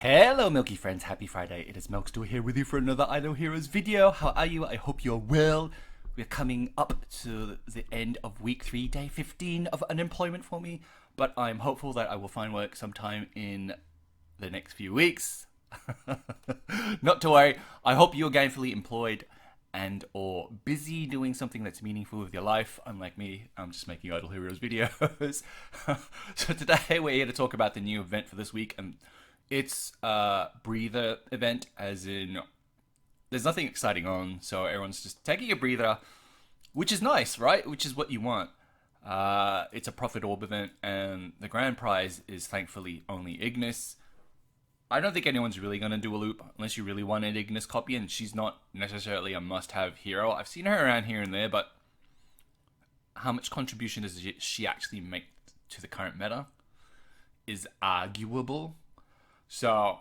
Hello Milky friends, happy Friday. It is Milkstool here with you for another I Know Heroes video. How are you? I hope you're well. We're coming up to the end of week 3, day 15 of unemployment for me, but I'm hopeful that I will find work sometime in the next few weeks. Not to worry, I hope you're gainfully employed and or busy doing something that's meaningful with your life. Unlike me, I'm just making Idle Heroes videos. So today we're here to talk about the new event for this week, and it's a breather event, as in there's nothing exciting on, so everyone's just taking a breather, which is nice, right? Which is what you want. It's a profit orb event, and the grand prize is thankfully only Ignis. I don't think anyone's really going to do a loop unless you really want an Ignis copy, and she's not necessarily a must-have hero. I've seen her around here and there, but how much contribution does she actually make to the current meta is arguable. So,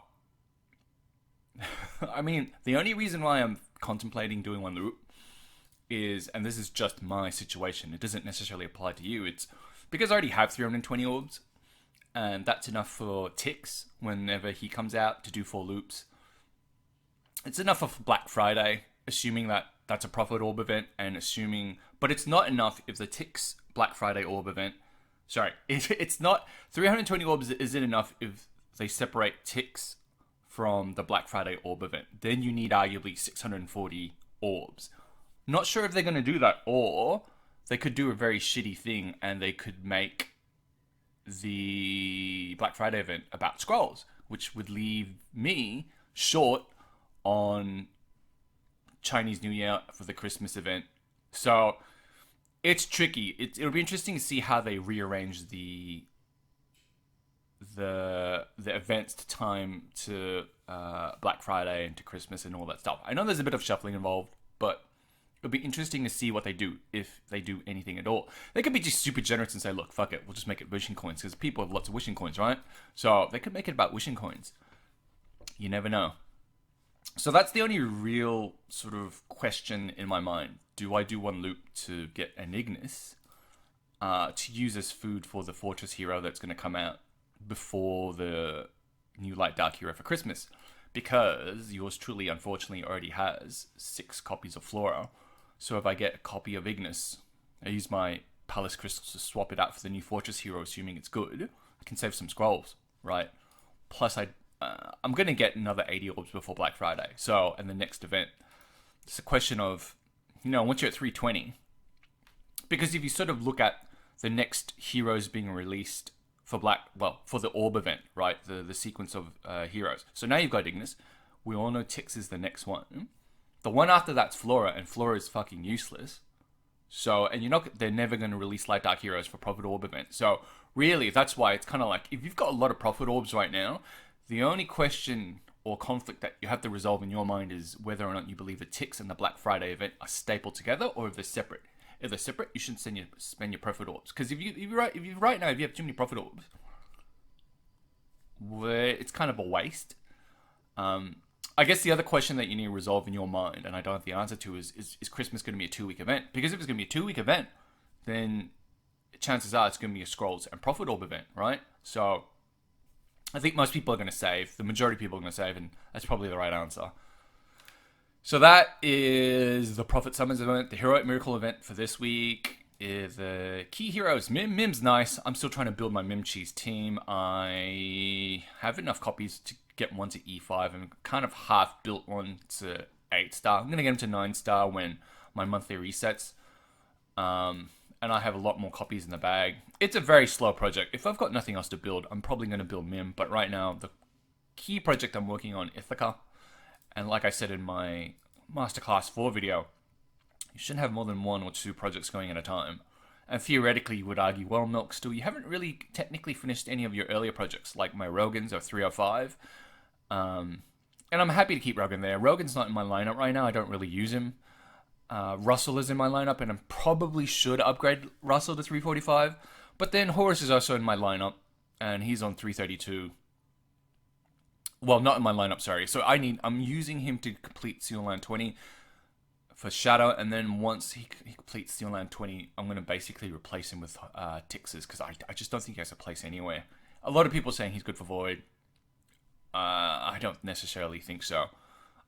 I mean, the only reason why I'm contemplating doing one loop is, and this is just my situation, it doesn't necessarily apply to you, it's because I already have 320 orbs, and that's enough for Tix whenever he comes out to do 4 loops. It's enough for Black Friday, assuming that that's a profit orb event, and assuming, but it's not enough if the Tix Black Friday orb event, sorry, it's not, 320 orbs isn't enough if they separate Tix from the Black Friday orb event. Then you need arguably 640 orbs. Not sure if they're going to do that, or they could do a very shitty thing and they could make the Black Friday event about scrolls, which would leave me short on Chinese New Year for the Christmas event. So it's tricky. It'll be interesting to see how they rearrange the events to time to Black Friday and to Christmas and all that stuff. I know there's a bit of shuffling involved, but it'll be interesting to see what they do, if they do anything at all. They could be just super generous and say, look, fuck it, we'll just make it wishing coins, because people have lots of wishing coins, right? So they could make it about wishing coins. You never know. So that's the only real sort of question in my mind. Do I do one loop to get an Ignis to use as food for the Fortress hero that's going to come out before the new Light Dark hero for Christmas? Because yours truly, unfortunately, already has 6 copies of Flora. So if I get a copy of Ignis, I use my Palace Crystals to swap it out for the new Fortress hero, assuming it's good, I can save some scrolls, right? Plus, I'm going to get another 80 orbs before Black Friday. So, in the next event, it's a question of, once you're at 320, because if you sort of look at the next heroes being released for for the orb event, right? The sequence of heroes. So now you've got Ignis. We all know Tix is the next one. The one after that's Flora, and Flora is fucking useless. So, and they're never going to release Light Dark heroes for Profit Orb event. So, really, that's why it's kind of like, if you've got a lot of Profit Orbs right now, the only question or conflict that you have to resolve in your mind is whether or not you believe the Tix and the Black Friday event are stapled together, or if they're separate. If they're separate, you shouldn't spend your Profit Orbs. Because if you right now, if you have too many Profit Orbs, it's kind of a waste. I guess the other question that you need to resolve in your mind, and I don't have the answer to, is Christmas going to be a 2-week event? Because if it's going to be a 2-week event, then chances are it's going to be a Scrolls and Profit Orb event, right? So I think most people are going to save. The majority of people are going to save, and that's probably the right answer. So that is the Prophet Summons event, the Heroic Miracle event for this week. Is the key heroes. Mim's nice. I'm still trying to build my Mim Cheese team. I have enough copies to get one to E5. I'm kind of half built one to 8-star. I'm going to get him to 9-star when my monthly resets. And I have a lot more copies in the bag. It's a very slow project. If I've got nothing else to build, I'm probably going to build Mim. But right now, the key project I'm working on, Ithaca. And like I said in my Masterclass 4 video, you shouldn't have more than 1 or 2 projects going at a time. And theoretically, you would argue, well, Milk, still, you haven't really technically finished any of your earlier projects, like my Rogans or 305. And I'm happy to keep Rogan there. Rogan's not in my lineup right now. I don't really use him. Russell is in my lineup, and I probably should upgrade Russell to 345. But then Horus is also in my lineup, and he's on 332. Well, not in my lineup, sorry. So I'm using him to complete Seal Land 20. For Shadow, and then once he completes Steel Land 20, I'm going to basically replace him with Tix's, because I just don't think he has a place anywhere. A lot of people saying he's good for Void. I don't necessarily think so.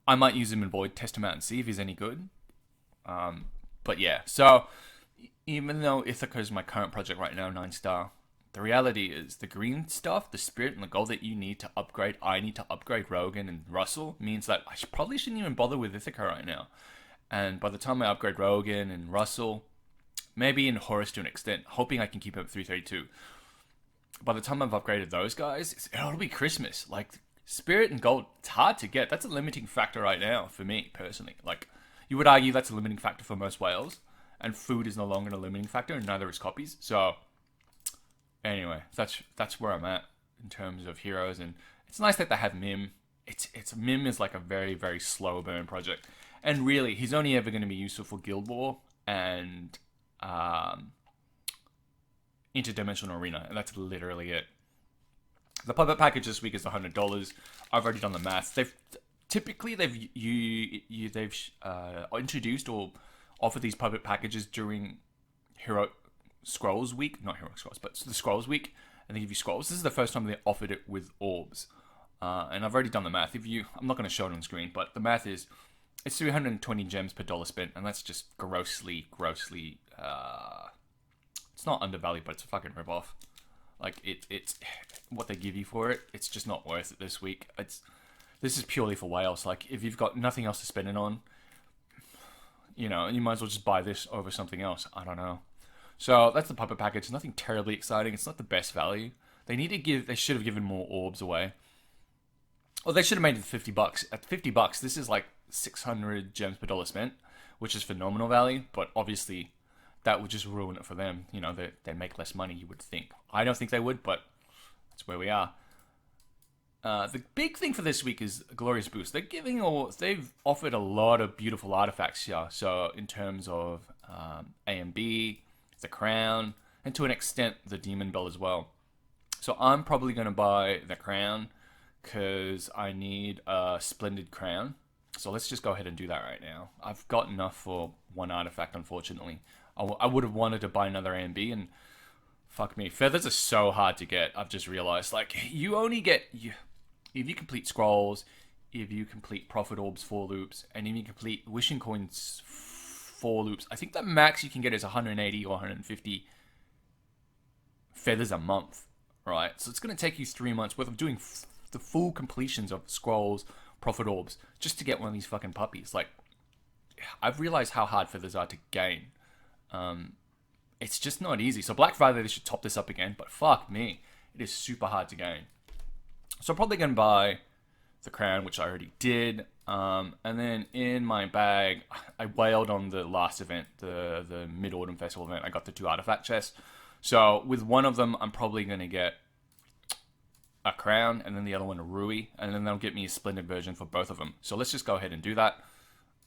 I might use him in Void, test him out and see if he's any good. But yeah, so even though Ithaca is my current project right now, 9 star, the reality is the green stuff, the spirit and the gold that you need to upgrade, I need to upgrade Rogan and Russell, means that I probably shouldn't even bother with Ithaca right now. And by the time I upgrade Rogan and Russell, maybe in Horus to an extent, hoping I can keep him at 332. By the time I've upgraded those guys, it'll be Christmas. Like, Spirit and Gold, it's hard to get. That's a limiting factor right now for me, personally. Like, you would argue that's a limiting factor for most whales, and food is no longer a limiting factor, and neither is copies. So, anyway, that's where I'm at in terms of heroes, and it's nice that they have Mim. It's Mim is like a very, very slow burn project. And really, he's only ever going to be useful for Guild War and Interdimensional Arena, and that's literally it. The puppet package this week is $100. I've already done the math. They've introduced or offered these puppet packages during Hero Scrolls week, not Hero Scrolls, but the Scrolls week, and they give you scrolls. This is the first time they offered it with orbs, and I've already done the math. I'm not going to show it on screen, but the math is it's 320 gems per dollar spent, and that's just grossly. It's not undervalued, but it's a fucking ripoff. Like it's what they give you for it. It's just not worth it this week. This is purely for whales. Like if you've got nothing else to spend it on, you might as well just buy this over something else. I don't know. So that's the puppet package. Nothing terribly exciting. It's not the best value. They should have given more orbs away. Or they should have made it $50. At $50, this is like 600 gems per dollar spent, which is phenomenal value. But obviously, that would just ruin it for them. They make less money, you would think. I don't think they would, but that's where we are. The big thing for this week is Glorious Boost. They've offered a lot of beautiful artifacts here. So in terms of A and B, the Crown, and to an extent the Demon Bell as well. So I'm probably going to buy the Crown because I need a Splendid Crown. So let's just go ahead and do that right now. I've got enough for one artifact, unfortunately. I would have wanted to buy another A and B, and fuck me. Feathers are so hard to get, I've just realized. Like, you only get... if you complete Scrolls, if you complete Prophet Orbs 4 loops, and if you complete Wishing Coins 4 loops, I think the max you can get is 180 or 150 feathers a month, right? So it's going to take you 3 months worth of doing the full completions of Scrolls, Prophet Orbs, just to get one of these fucking puppies. Like, I've realized how hard feathers are to gain. It's just not easy. So Black Friday, they should top this up again, but fuck me, it is super hard to gain. So I'm probably going to buy the Crown, which I already did. And then in my bag, I whaled on the last event, the Mid-Autumn Festival event. I got the 2 artifact chests. So with one of them, I'm probably going to get a Crown, and then the other one a Rui, and then they'll get me a Splendid version for both of them. So let's just go ahead and do that.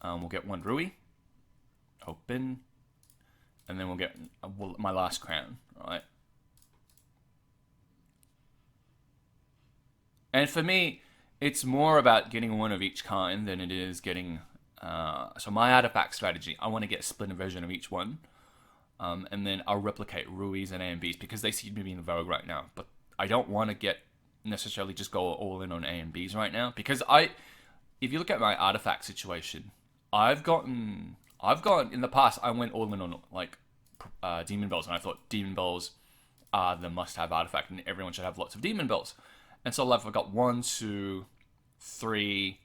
We'll get one Rui. Open. And then we'll get my last Crown, right? And for me, it's more about getting one of each kind than it is getting... so my artifact strategy, I want to get a Splendid version of each one. And then I'll replicate Ruis and AMBs because they seem to be in vogue right now. But I don't want to necessarily just go all in on AMBs right now. Because if you look at my artifact situation, I've gotten in the past, I went all in on like Demon Bells. And I thought Demon Bells are the must-have artifact and everyone should have lots of Demon Bells. And so I've got 1, 2, 3.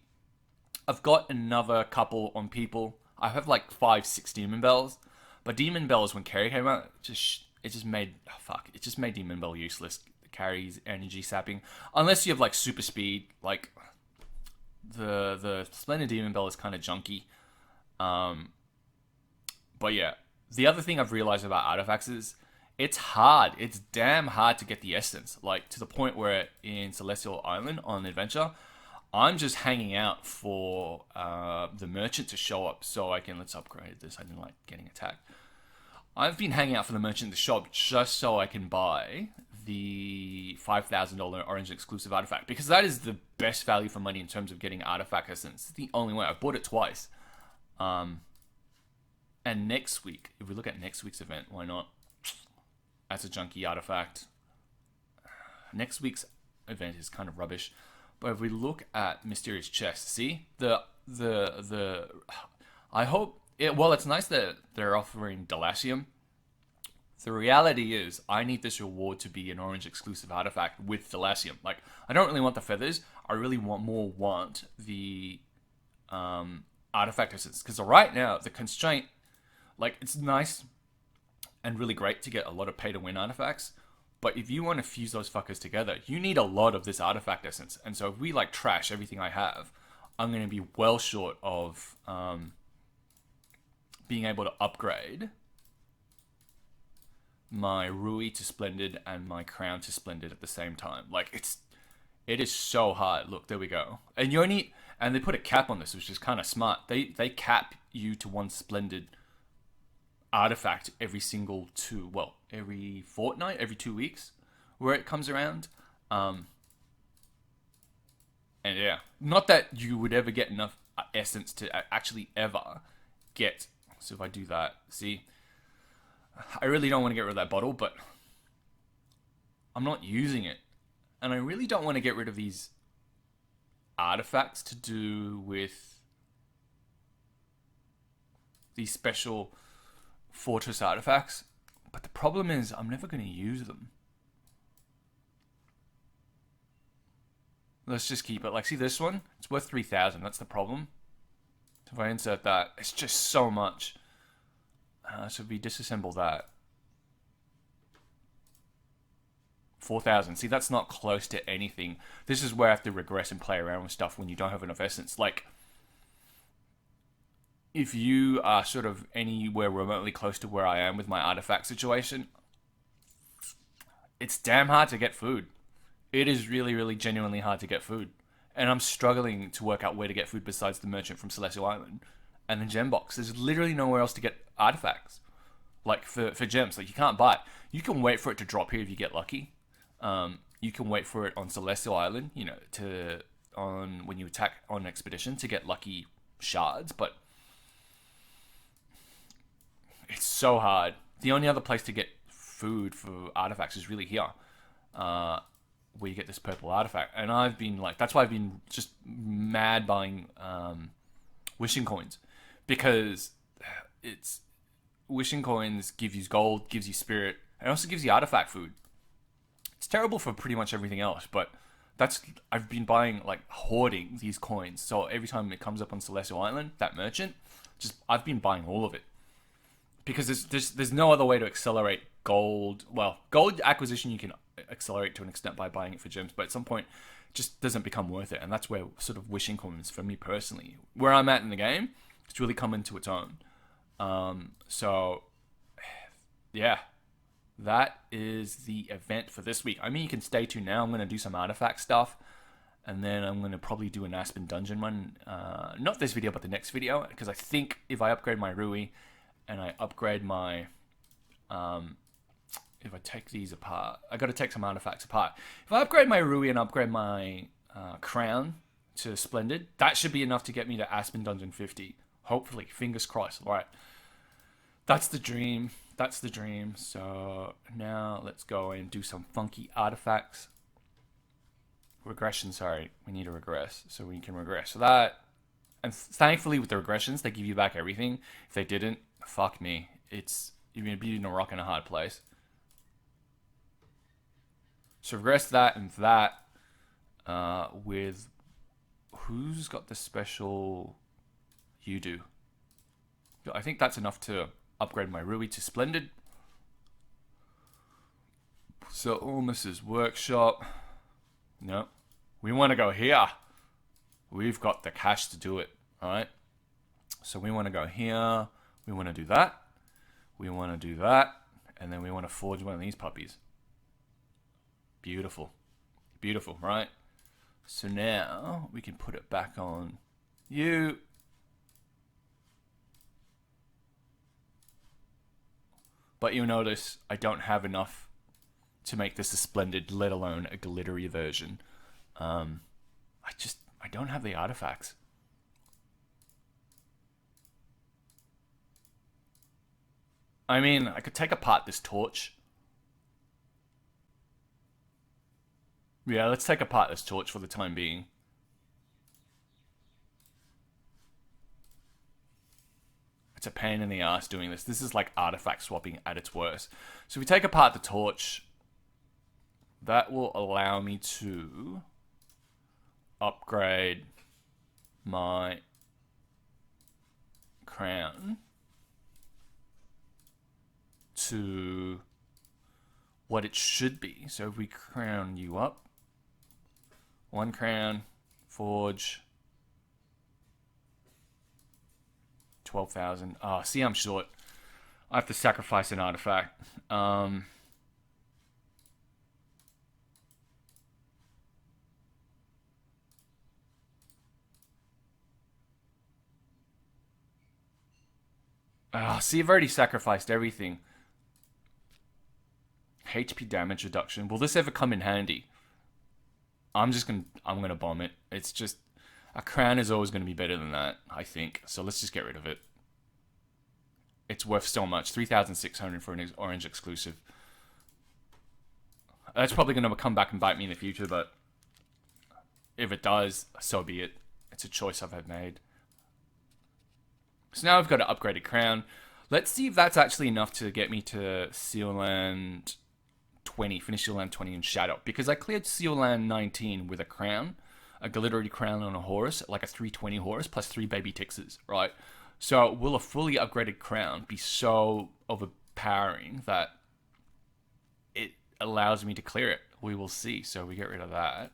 I've got another couple on people. I have like 5, 6 Demon Bells. But Demon Bells, when Carry came out, it just made Demon Bell useless. It carries energy sapping. Unless you have like super speed, like the Splendid Demon Bell is kind of junky. But yeah, the other thing I've realized about artifacts is it's hard. It's damn hard to get the essence. Like, to the point where in Celestial Island on Adventure, I'm just hanging out for the merchant to show up so I can... Let's upgrade this. I didn't like getting attacked. I've been hanging out for the merchant to show up just so I can buy the $5,000 Origin exclusive artifact. Because that is the best value for money in terms of getting artifact essence. It's the only way. I've bought it twice. And next week, if we look at next week's event, why not? As a junky artifact. Next week's event is kind of rubbish. But if we look at Mysterious Chest, see the I hope it. Well, it's nice that they're offering Delacium. The reality is, I need this reward to be an orange exclusive artifact with Delacium. Like, I don't really want the feathers. I really want the artifact essence, because right now the constraint, like, it's nice and really great to get a lot of pay to win artifacts. But if you want to fuse those fuckers together, you need a lot of this artifact essence. And so if we like trash everything I have, I'm going to be well short of being able to upgrade my Rui to Splendid and my Crown to Splendid at the same time. Like, it is so hard. Look, there we go. And you only, and they put a cap on this, which is kind of smart. They cap you to one Splendid artifact every fortnight, every 2 weeks, where it comes around. And yeah, not that you would ever get enough essence to actually ever get. So if I do that, see, I really don't want to get rid of that bottle, but I'm not using it. And I really don't want to get rid of these artifacts to do with these special fortress artifacts. But the problem is, I'm never going to use them. Let's just keep it. Like, see this one? It's worth 3,000. That's the problem. So if I insert that, it's just so much. So if we disassemble that, 4,000. See, that's not close to anything. This is where I have to regress and play around with stuff when you don't have enough essence. Like, if you are sort of anywhere remotely close to where I am with my artifact situation, it's damn hard to get food. It is really, really genuinely hard to get food. And I'm struggling to work out where to get food besides the merchant from Celestial Island and the gem box. There's literally nowhere else to get artifacts. Like, for gems. Like, you can't buy it. You can wait for it to drop here if you get lucky. You can wait for it on Celestial Island, you know, when you attack on an expedition to get lucky shards, but it's so hard. The only other place to get food for artifacts is really here, where you get this purple artifact. And I've been like, that's why I've been just mad buying wishing coins, because it's wishing coins give you gold, gives you spirit, and also gives you artifact food. It's terrible for pretty much everything else, but I've been buying, like, hoarding these coins. So every time it comes up on Celestial Island, that merchant, I've been buying all of it. Because there's no other way to accelerate gold. Well, gold acquisition you can accelerate to an extent by buying it for gems, but at some point it just doesn't become worth it. And that's where sort of wishing coins, for me personally, where I'm at in the game, it's really come into its own. So yeah, that is the event for this week. I mean, you can stay tuned now. I'm going to do some artifact stuff, and then I'm going to probably do an Aspen dungeon one. Not this video, but the next video, because I think if I upgrade my Rui and I upgrade my... if I take these apart, I got to take some artifacts apart. If I upgrade my Rui and upgrade my Crown to Splendid, that should be enough to get me to Aspen Dungeon 50. Hopefully, fingers crossed. All right, that's the dream. That's the dream. So now let's go and do some funky artifacts. Regression, sorry. We need to regress so we can regress. So that, and thankfully with the regressions, they give you back everything. If they didn't, fuck me. You're going to be in a rock and a hard place. So regress that and that with, who's got the special? You do. I think that's enough to upgrade my Rui to Splendid. So Ormus's workshop. No, we want to go here. We've got the cash to do it. All right. So we want to go here. We want to do that. We want to do that. And then we want to forge one of these puppies. Beautiful. Beautiful, right? So now we can put it back on you. But you'll notice I don't have enough to make this a Splendid, let alone a glittery version. I don't have the artifacts. I mean, I could take apart this torch. Yeah, let's take apart this torch for the time being. It's a pain in the ass doing this. This is like artifact swapping at its worst. So if we take apart the torch, that will allow me to upgrade my crown to what it should be. So if we crown you up, one crown, forge, 12,000. Oh, see, I'm short. I have to sacrifice an artifact. See, I've already sacrificed everything. HP damage reduction. Will this ever come in handy? I'm gonna bomb it. It's just a crown is always gonna be better than that, I think. So let's just get rid of it. It's worth so much. 3,600 for an orange exclusive. That's probably gonna come back and bite me in the future, but if it does, so be it. It's a choice I've had made. So now I've got an upgraded crown. Let's see if that's actually enough to get me to Seal Land 20, finish Seal Land 20 in Shadow. Because I cleared Seal Land 19 with a crown, a glittery crown on a horse, like a 320 horse, plus 3 baby Tixes, right? So will a fully upgraded crown be so overpowering that it allows me to clear it? We will see. So we get rid of that.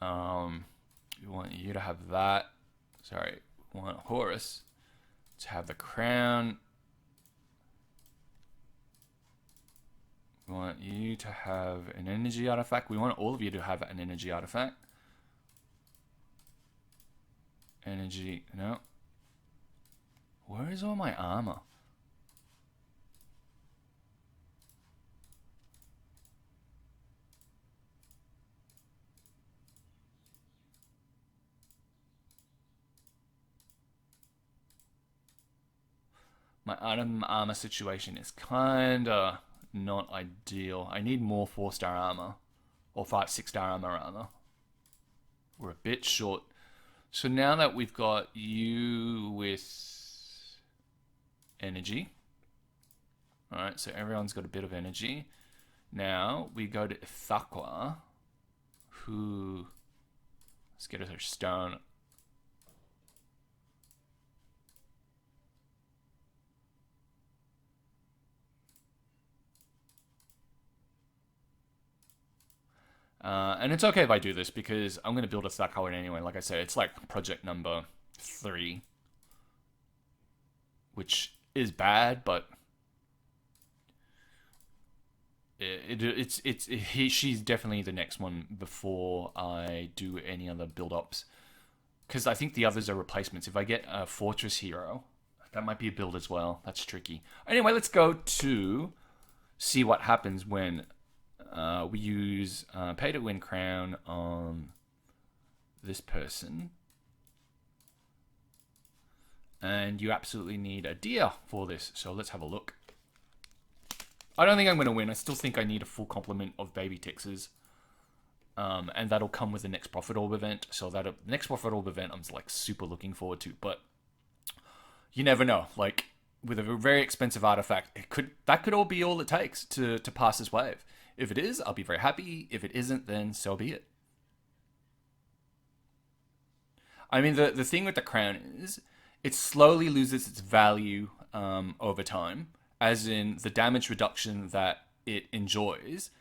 We want you to have that. Sorry, we want Horus to have the crown. We want you to have an energy artifact. We want all of you to have an energy artifact. Energy, no. Where is all my armor? My item armor situation is kinda not ideal. I need more 4-star armor. Or 5-6-star armor. We're a bit short. So now that we've got you with energy. Alright, so everyone's got a bit of energy. Now we go to Ithaqua, who... Let's get her stone. And it's okay if I do this because I'm going to build a Ithaqua anyway. Like I said, it's like project number 3, which is bad, but she's definitely the next one before I do any other build-ups. Because I think the others are replacements. If I get a Fortress Hero, that might be a build as well. That's tricky. Anyway, let's go to see what happens when... we use pay to win crown on this person. And you absolutely need a deer for this. So let's have a look. I don't think I'm going to win. I still think I need a full complement of baby Tixes. And that'll come with the next Prophet Orb event. So that next Prophet Orb event I'm like super looking forward to. But you never know. Like with a very expensive artifact, that could all be all it takes to pass this wave. If it is, I'll be very happy. If it isn't, then so be it. I mean, the thing with the crown is it slowly loses its value over time, as in the damage reduction that it enjoys,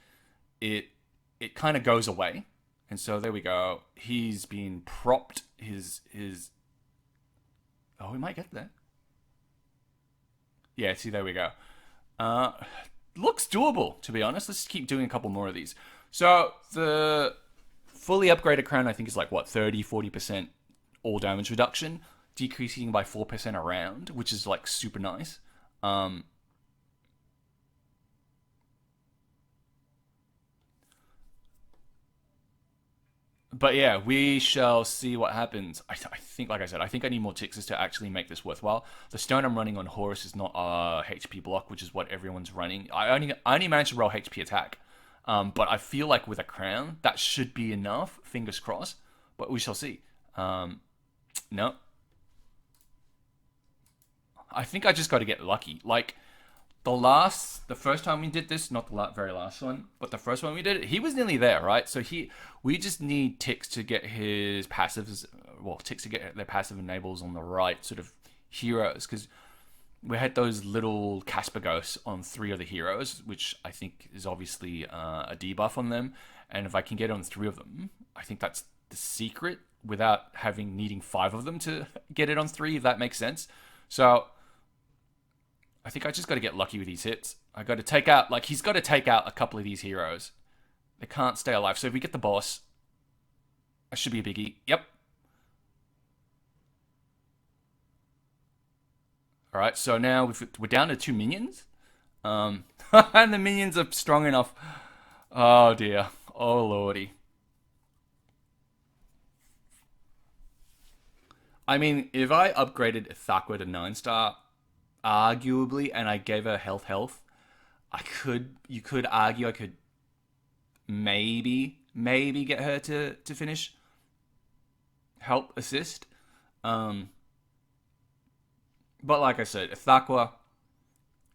it kind of goes away. And so there we go. He's been propped. Oh, we might get there. Yeah, see, there we go. Looks doable, to be honest. Let's just keep doing a couple more of these. So the fully upgraded crown, I think, is like, what, 30, 40% all damage reduction, decreasing by 4% a round, which is like super nice. But yeah, we shall see what happens. I think, like I said, I think I need more Tixes to actually make this worthwhile. The stone I'm running on Horus is not a HP block, which is what everyone's running. I only managed to roll HP attack. But I feel like with a crown, that should be enough. Fingers crossed. But we shall see. No. I think I just got to get lucky. Like, the first time we did this, not the very last one, but the first one we did it, he was nearly there, right? So we just need Tix to get his passives, well, Tix to get their passive enables on the right sort of heroes, because we had those little Casper ghosts on 3 of the heroes, which I think is obviously a debuff on them. And if I can get on 3 of them, I think that's the secret without needing 5 of them to get it on 3, if that makes sense. So I think I just got to get lucky with these hits. I got to take out, like, he's got to take out a couple of these heroes. They can't stay alive. So if we get the boss, that should be a biggie. Yep. All right, so now we're down to 2 minions. And the minions are strong enough. Oh, dear. Oh, lordy. I mean, if I upgraded Thaqua to 9-star, arguably, and I gave her health, you could argue I could maybe get her to finish. Help assist. But like I said, Thaqua,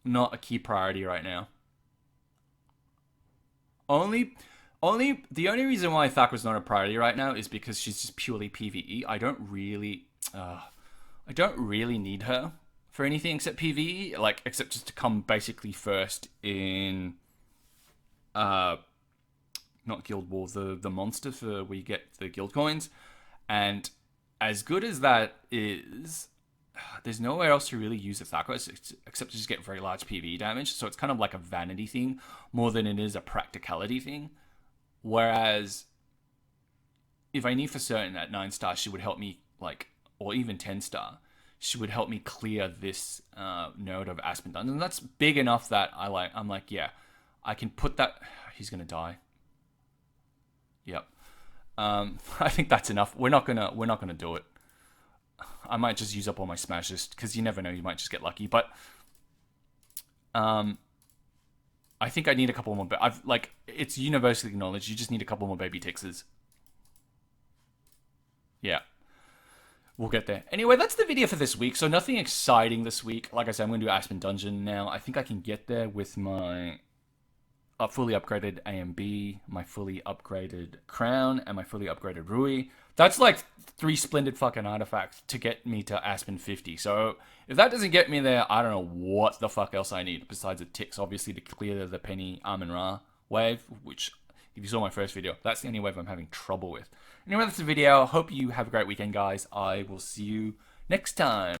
not a key priority right now. The only reason why Thaqwa's not a priority right now is because she's just purely PvE. I don't really need her for anything except PvE, like, except just to come basically first in not Guild War, the monster for where you get the guild coins. And as good as that is, there's nowhere else to really use the Thaqua except to just get very large PvE damage. So it's kind of like a vanity thing more than it is a practicality thing. Whereas if I knew for certain at 9-star she would help me, like, or even 10-star, she would help me clear this node of Aspen Dungeon. That's big enough that I'm like, yeah, I can put that. He's gonna die. Yep. I think that's enough. We're not gonna do it. I might just use up all my smashes because you never know. You might just get lucky. But I think I need a couple more. It's universally acknowledged. You just need a couple more baby Tixes. Yeah. We'll get there. Anyway, that's the video for this week. So nothing exciting this week. Like I said, I'm going to do Aspen Dungeon now. I think I can get there with my fully upgraded AMB, my fully upgraded Crown, and my fully upgraded Rui. That's like 3 splendid fucking artifacts to get me to Aspen 50. So if that doesn't get me there, I don't know what the fuck else I need. Besides the Tix, obviously, to clear the Penny Amun-Ra wave, which, if you saw my first video, that's the only wave I'm having trouble with. Anyway, that's the video. Hope you have a great weekend, guys. I will see you next time.